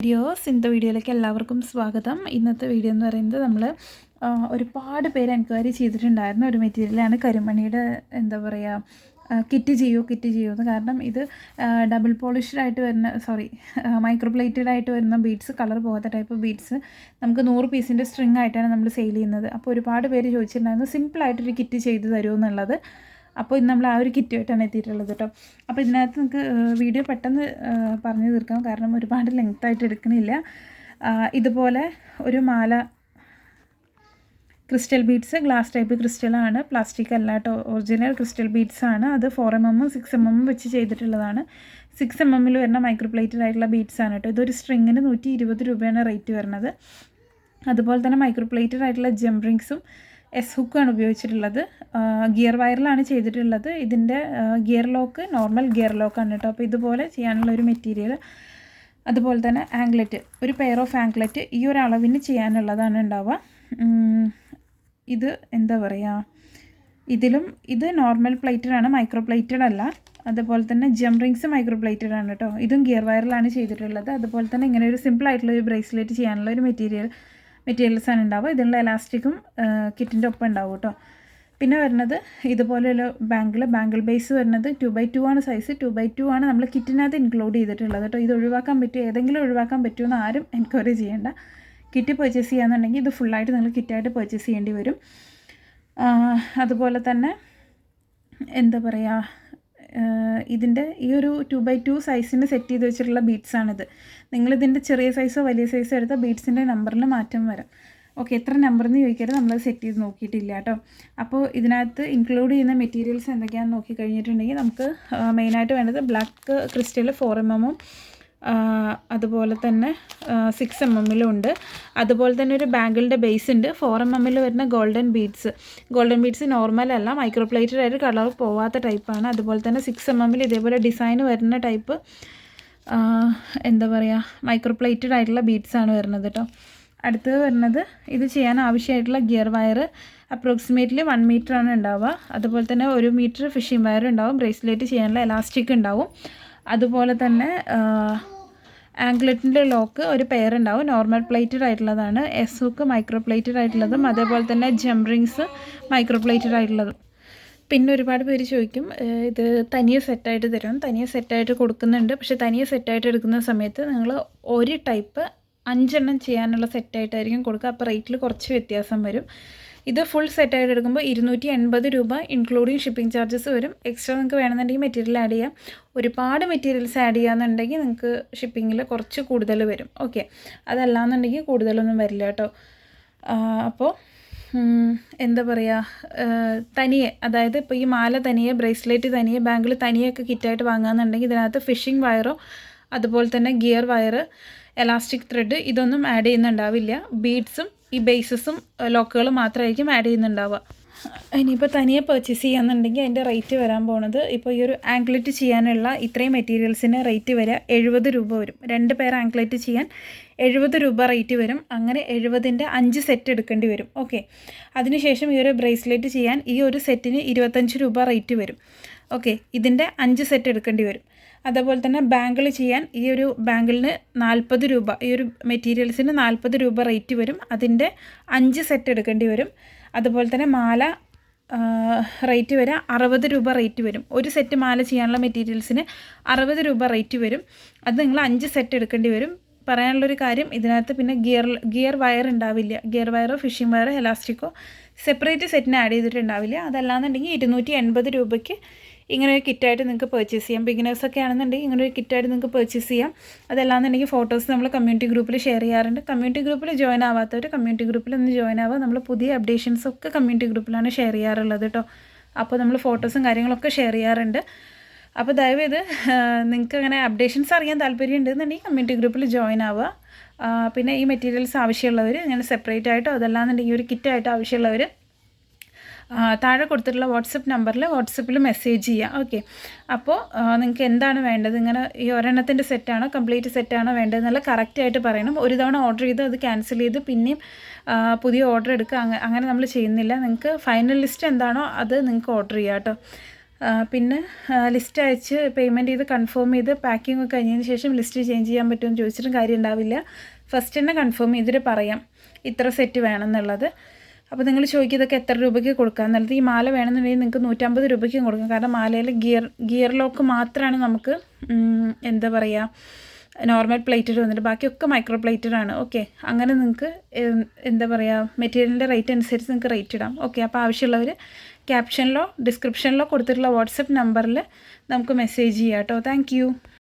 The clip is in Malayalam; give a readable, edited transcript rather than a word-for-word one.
ഇന്നത്തെ വീഡിയോയിലേക്ക് എല്ലാവർക്കും സ്വാഗതം. ഇന്നത്തെ വീഡിയോ എന്ന് പറയുന്നത് നമ്മൾ ഒരുപാട് പേര് എൻക്വയറി ചെയ്തിട്ടുണ്ടായിരുന്ന ഒരു മെറ്റീരിയലാണ് കരിമണിയുടെ കിറ്റ് ചെയ്യൂ എന്ന്. കാരണം ഇത് ഡബിൾ പോളിഷ്ഡ് ആയിട്ട് വരുന്ന മൈക്രോ പ്ലേറ്റഡ് ആയിട്ട് വരുന്ന ബീഡ്സ്, കളർ പോകാത്ത ടൈപ്പ് ബീഡ്സ് നമുക്ക് 100 പീസിൻ്റെ സ്ട്രിങ് ആയിട്ടാണ് നമ്മൾ സെയിൽ ചെയ്യുന്നത്. അപ്പോൾ ഒരുപാട് പേര് ചോദിച്ചിട്ടുണ്ടായിരുന്നു സിമ്പിളായിട്ടൊരു കിറ്റ് ചെയ്ത് തരുമോ എന്നുള്ളത്. അപ്പോൾ ഇന്ന് നമ്മൾ ആ ഒരു കിറ്റുമായിട്ടാണ് എത്തിയിട്ടുള്ളത് കേട്ടോ. അപ്പോൾ ഇതിനകത്ത് നമുക്ക് വീഡിയോ പെട്ടെന്ന് പറഞ്ഞു തീർക്കാം, കാരണം ഒരുപാട് ലെങ്ത്തായിട്ട് എടുക്കണില്ല. ഇതുപോലെ ഒരു മാല, ക്രിസ്റ്റൽ ബീഡ്സ്, ഗ്ലാസ് ടൈപ്പ് ക്രിസ്റ്റലാണ്, പ്ലാസ്റ്റിക് അല്ല കേട്ടോ, ഒറിജിനൽ ക്രിസ്റ്റൽ ബീഡ്സ് ആണ്. അത് 4mm 6mm വെച്ച് ചെയ്തിട്ടുള്ളതാണ്. 6mm വരുന്ന മൈക്രോ പ്ലേറ്റഡ് ആയിട്ടുള്ള ബീഡ്സ് ആണ് കേട്ടോ. ഇതൊരു സ്ട്രിങ്ങിന് 120 രൂപയാണ് റേറ്റ് വരുന്നത്. അതുപോലെ തന്നെ മൈക്രോ പ്ലേറ്റഡ് ആയിട്ടുള്ള ജംപ് റിങ്സും എസ് ഹുക്കാണ് ഉപയോഗിച്ചിട്ടുള്ളത്. ഗിയർ വയറിലാണ് ചെയ്തിട്ടുള്ളത്. ഇതിൻ്റെ ഗിയർ ലോക്ക് നോർമൽ ഗിയർ ലോക്കാണ് കേട്ടോ. അപ്പോൾ ഇതുപോലെ ചെയ്യാനുള്ള ഒരു മെറ്റീരിയൽ. അതുപോലെ തന്നെ ആംഗ്ലെറ്റ്, ഒരു പെയർ ഓഫ് ആംഗ്ലെറ്റ് ഈ ഒരു അളവിന് ചെയ്യാനുള്ളതാണ് ഉണ്ടാവുക. ഇത് ഇത് നോർമൽ പ്ലേറ്റഡ് ആണ്, മൈക്രോ പ്ലേറ്റഡ് അല്ല. അതുപോലെ തന്നെ ജംപ് റിങ്സ് മൈക്രോ പ്ലേറ്റഡ് ആണ് കേട്ടോ. ഇതും ഗിയർ വയറിലാണ് ചെയ്തിട്ടുള്ളത്. അതുപോലെ തന്നെ ഇങ്ങനെ ഒരു സിമ്പിളായിട്ടുള്ള ഒരു ബ്രേസ്ലെറ്റ് ചെയ്യാനുള്ള ഒരു മെറ്റീരിയൽസാണ് ഉണ്ടാവുക. ഇതിനുള്ള എലാസ്റ്റിക്കും കിറ്റിൻ്റെ ഒപ്പം ഉണ്ടാവും കേട്ടോ. പിന്നെ വരുന്നത് ഇതുപോലെയുള്ള ബാങ്കിൾ ബേസ് വരുന്നത് 2x2 ആണ് സൈസ്. 2x2 ആണ് നമ്മൾ കിറ്റിനകത്ത് ഇൻക്ലൂഡ് ചെയ്തിട്ടുള്ളത് കേട്ടോ. ഇത് ഒഴിവാക്കാൻ പറ്റുമോ, ഏതെങ്കിലും ഒഴിവാക്കാൻ പറ്റുമെന്ന് ആരും എൻക്വയറി ചെയ്യേണ്ട. കിറ്റ് പർച്ചേസ് ചെയ്യാന്നുണ്ടെങ്കിൽ ഇത് ഫുള്ളായിട്ട് നിങ്ങൾ കിറ്റായിട്ട് പർച്ചേസ് ചെയ്യേണ്ടി വരും. അതുപോലെ തന്നെ ഇതിൻ്റെ ഈ ഒരു 2x2 സൈസിന് സെറ്റ് ചെയ്ത് വെച്ചിട്ടുള്ള ബീഡ്സാണിത്. നിങ്ങളിതിൻ്റെ ചെറിയ സൈസോ വലിയ സൈസോ എടുത്താൽ ബീഡ്സിൻ്റെ നമ്പറിൽ മാറ്റം വരും. ഓക്കെ, എത്ര നമ്പറെന്ന് ചോദിക്കരുത്, നമ്മളത് സെറ്റ് ചെയ്ത് നോക്കിയിട്ടില്ല കേട്ടോ. അപ്പോൾ ഇതിനകത്ത് ഇൻക്ലൂഡ് ചെയ്യുന്ന മെറ്റീരിയൽസ് എന്തൊക്കെയാണെന്ന് നോക്കി കഴിഞ്ഞിട്ടുണ്ടെങ്കിൽ നമുക്ക് മെയിനായിട്ട് വേണ്ടത് ബ്ലാക്ക് ക്രിസ്റ്റൽ 4mm അതുപോലെ തന്നെ 6mm ഉണ്ട്. അതുപോലെ തന്നെ ഒരു ബാങ്കിളിൻ്റെ ബേസ് ഉണ്ട്. 4mm വരുന്ന ഗോൾഡൻ ബീഡ്സ് നോർമൽ അല്ല, മൈക്രോ പ്ലേറ്റഡ് ആയിട്ട് കളർ പോവാത്ത ടൈപ്പാണ്. അതുപോലെ തന്നെ 6mm ഇതേപോലെ ഡിസൈൻ വരുന്ന ടൈപ്പ് മൈക്രോ പ്ലേറ്റഡ് ആയിട്ടുള്ള ബീഡ്സാണ് വരുന്നത് കേട്ടോ. അടുത്തത് വരുന്നത് ഇത് ചെയ്യാൻ ആവശ്യമായിട്ടുള്ള ഗിയർ വയർ അപ്രോക്സിമേറ്റ്ലി 1 മീറ്ററാണ് ഉണ്ടാവുക. അതുപോലെ തന്നെ 1 മീറ്റർ ഫിഷിംഗ് വയർ ഉണ്ടാവും. ബ്രേസ്ലെറ്റ് ചെയ്യാനുള്ള എലാസ്റ്റിക് ഉണ്ടാവും. അതുപോലെ തന്നെ ആംഗ്ലെറ്റിൻ്റെ ലോക്ക് ഒരു പെയർ ഉണ്ടാവും, നോർമൽ പ്ലേറ്റഡ് ആയിട്ടുള്ളതാണ്. എസ് ഹുക്ക് മൈക്രോ പ്ലേറ്റഡ് ആയിട്ടുള്ളതും, അതേപോലെ തന്നെ ജംപ് റിങ്സ് മൈക്രോ പ്ലേറ്റഡ് ആയിട്ടുള്ളതും. പിന്നെ ഒരുപാട് പേര് ചോദിക്കും ഇത് തനിയെ സെറ്റായിട്ട് തരും. തനിയെ സെറ്റായിട്ട് കൊടുക്കുന്നുണ്ട്. പക്ഷേ തനിയെ സെറ്റായിട്ട് എടുക്കുന്ന സമയത്ത് നിങ്ങൾ ഒരു ടൈപ്പ് 5 എണ്ണം ചെയ്യാനുള്ള സെറ്റായിട്ടായിരിക്കും കൊടുക്കുക. അപ്പോൾ റേറ്റിൽ കുറച്ച് വ്യത്യാസം വരും. ഇത് ഫുൾ സെറ്റായിട്ട് എടുക്കുമ്പോൾ 280 രൂപ ഇൻക്ലൂഡിങ് ഷിപ്പിംഗ് ചാർജസ് വരും. എക്സ്ട്രാ നിങ്ങൾക്ക് വേണമെന്നുണ്ടെങ്കിൽ മെറ്റീരിയൽ ആഡ് ചെയ്യാം. ഒരുപാട് മെറ്റീരിയൽസ് ആഡ് ചെയ്യാമെന്നുണ്ടെങ്കിൽ നിങ്ങൾക്ക് ഷിപ്പിങ്ങിൽ കുറച്ച് കൂടുതൽ വരും. ഓക്കെ, അതല്ലാന്നുണ്ടെങ്കിൽ കൂടുതലൊന്നും വരില്ല കേട്ടോ. അപ്പോൾ തനിയെ, അതായത് ഇപ്പോൾ ഈ മാല തനിയെ, ബ്രേസ്ലെറ്റ് തനിയെ, ബാങ്കിൾ തനിയൊക്കെ കിറ്റായിട്ട് വാങ്ങുകയെന്നുണ്ടെങ്കിൽ ഇതിനകത്ത് ഫിഷിംഗ് വയറോ അതുപോലെ തന്നെ ഗിയർ വയർ, എലാസ്റ്റിക് ത്രെഡ് ഇതൊന്നും ആഡ് ചെയ്യുന്നുണ്ടാവില്ല. ബീഡ്സും ഈ ബേസസും ലോക്കുകളും മാത്രമായിരിക്കും ആഡ് ചെയ്യുന്നുണ്ടാവുക. ഇനിയിപ്പോൾ തനിയെ പർച്ചേസ് ചെയ്യാന്നുണ്ടെങ്കിൽ അതിൻ്റെ റേറ്റ് വരാൻ പോകുന്നത്, ഇപ്പോൾ ഈ ഒരു ആംഗ്ലെറ്റ് ചെയ്യാനുള്ള ഇത്രയും മെറ്റീരിയൽസിന് റേറ്റ് വരിക 70 രൂപ വരും. 2 പെയർ ആംഗ്ലെറ്റ് ചെയ്യാൻ 70 രൂപ റേറ്റ് വരും. അങ്ങനെ 70ൻ്റെ 5 സെറ്റ് എടുക്കേണ്ടി വരും. ഓക്കെ, അതിനുശേഷം ഈ ഒരു ബ്രേസ്ലെറ്റ് ചെയ്യാൻ ഈ ഒരു സെറ്റിന് 25 രൂപ റേറ്റ് വരും. ഓക്കെ, ഇതിൻ്റെ 5 സെറ്റ് എടുക്കേണ്ടി വരും. അതേപോലെ തന്നെ ബാങ്കിൾ ചെയ്യാൻ ഈ ഒരു ബാങ്കിളിന് 40 രൂപ, ഈ ഒരു മെറ്റീരിയൽസിന് 40 രൂപ റേറ്റ് വരും. അതിൻ്റെ 5 സെറ്റ് എടുക്കേണ്ടി വരും. അതുപോലെ തന്നെ മാല റേറ്റ് വരാൻ 60 രൂപ റേറ്റ് വരും. ഒരു സെറ്റ് മാല ചെയ്യാനുള്ള മെറ്റീരിയൽസിന് 60 രൂപ റേറ്റ് വരും. അത് നിങ്ങൾ 5 സെറ്റ് എടുക്കേണ്ടി വരും. പറയാനുള്ളൊരു കാര്യം, ഇതിനകത്ത് പിന്നെ ഗിയർ വയർ ഉണ്ടാവില്ല. ഗിയർ വയറോ ഫിഷിംഗ് വയറോ എലാസ്റ്റിക്കോ സെപ്പറേറ്റ് സെറ്റിന് ആഡ് ചെയ്തിട്ടുണ്ടാവില്ല. അതല്ലാന്നുണ്ടെങ്കിൽ 280 രൂപയ്ക്ക് ഇങ്ങനെ ഒരു കിറ്റായിട്ട് നിങ്ങൾക്ക് പർച്ചേസ് ചെയ്യാം. ബിഗിനേഴ്സൊക്കെ ആണെന്നുണ്ടെങ്കിൽ ഇങ്ങനെ ഒരു കിറ്റായിട്ട് നിങ്ങൾക്ക് പർച്ചേസ് ചെയ്യാം. അതല്ലാന്നുണ്ടെങ്കിൽ ഫോട്ടോസ് നമ്മൾ കമ്മ്യൂണിറ്റി ഗ്രൂപ്പിൽ ഷെയർ ചെയ്യാറുണ്ട്. കമ്മ്യൂണിറ്റി ഗ്രൂപ്പിൽ ജോയിൻ ആവാത്തവർ കമ്മ്യൂണിറ്റി ഗ്രൂപ്പിൽ ഒന്ന് ജോയിൻ ആവുക. നമ്മൾ പുതിയ അപ്ഡേഷൻസൊക്കെ കമ്മ്യൂണിറ്റി ഗ്രൂപ്പിലാണ് ഷെയർ ചെയ്യാറുള്ളത് കേട്ടോ. അപ്പോൾ നമ്മൾ ഫോട്ടോസും കാര്യങ്ങളൊക്കെ ഷെയർ ചെയ്യാറുണ്ട്. അപ്പോൾ ദയവേത് നിങ്ങൾക്ക് അങ്ങനെ അപ്ഡേഷൻസ് അറിയാൻ താല്പര്യം ഉണ്ടെന്നുണ്ടെങ്കിൽ കമ്മ്യൂണിറ്റി ഗ്രൂപ്പിൽ ജോയിൻ ആവുക. പിന്നെ ഈ മെറ്റീരിയൽസ് ആവശ്യമുള്ളവർ ഇങ്ങനെ സെപ്പറേറ്റ് ആയിട്ടോ അതല്ലാന്നുണ്ടെങ്കിൽ ഒരു കിറ്റായിട്ടോ ആവശ്യമുള്ളവർ താഴെ കൊടുത്തിട്ടുള്ള വാട്സപ്പിൽ മെസ്സേജ് ചെയ്യുക. ഓക്കെ, അപ്പോൾ നിങ്ങൾക്ക് എന്താണ് വേണ്ടത്, ഇങ്ങനെ ഈ ഒരെണ്ണത്തിൻ്റെ സെറ്റാണോ കംപ്ലീറ്റ് സെറ്റാണോ വേണ്ടതെന്നുള്ള കറക്റ്റായിട്ട് പറയണം. ഒരു തവണ ഓർഡർ ചെയ്ത് അത് ക്യാൻസൽ ചെയ്ത് പിന്നെയും പുതിയ ഓർഡർ എടുക്കുക, അങ്ങനെ നമ്മൾ ചെയ്യുന്നില്ല. നിങ്ങൾക്ക് ഫൈനൽ ലിസ്റ്റ് എന്താണോ അത് നിങ്ങൾക്ക് ഓർഡർ ചെയ്യാം കേട്ടോ. പിന്നെ ലിസ്റ്റ് അയച്ച് പേയ്മെൻറ്റ് ചെയ്ത് കൺഫേം ചെയ്ത് പാക്കിംഗ് ഒക്കെ കഴിഞ്ഞതിന് ശേഷം ലിസ്റ്റ് ചേഞ്ച് ചെയ്യാൻ പറ്റുമെന്ന് ചോദിച്ചിട്ടും കാര്യം ഉണ്ടാവില്ല. ഫസ്റ്റ് തന്നെ കൺഫേം ചെയ്തിട്ട് പറയാം ഇത്ര സെറ്റ് വേണമെന്നുള്ളത്. അപ്പോൾ നിങ്ങൾ ചോദിക്കും ഇതൊക്കെ എത്ര രൂപയ്ക്ക് കൊടുക്കാമെന്നുള്ളത്. ഈ മാല വേണമെന്നുണ്ടെങ്കിൽ നിങ്ങൾക്ക് 150 രൂപയ്ക്കും കൊടുക്കാം. കാരണം മാലയിൽ ഗിയർ ലോക്ക് മാത്രമാണ് നമുക്ക് എന്താ പറയുക നോർമൽ പ്ലേറ്റഡ് വന്നിട്ട് ബാക്കിയൊക്കെ മൈക്രോ പ്ലേറ്റഡ് ആണ്. ഓക്കെ, അങ്ങനെ നിങ്ങൾക്ക് എന്താ പറയുക മെറ്റീരിയലിൻ്റെ റേറ്റ് അനുസരിച്ച് നിങ്ങൾക്ക് റേറ്റ് ഇടാം. ഓക്കെ, അപ്പോൾ ആവശ്യമുള്ളവർ ക്യാപ്ഷനിലോ ഡിസ്ക്രിപ്ഷനിലോ കൊടുത്തിട്ടുള്ള വാട്സപ്പ് നമ്പറിൽ നമുക്ക് മെസ്സേജ് ചെയ്യാം കേട്ടോ. താങ്ക്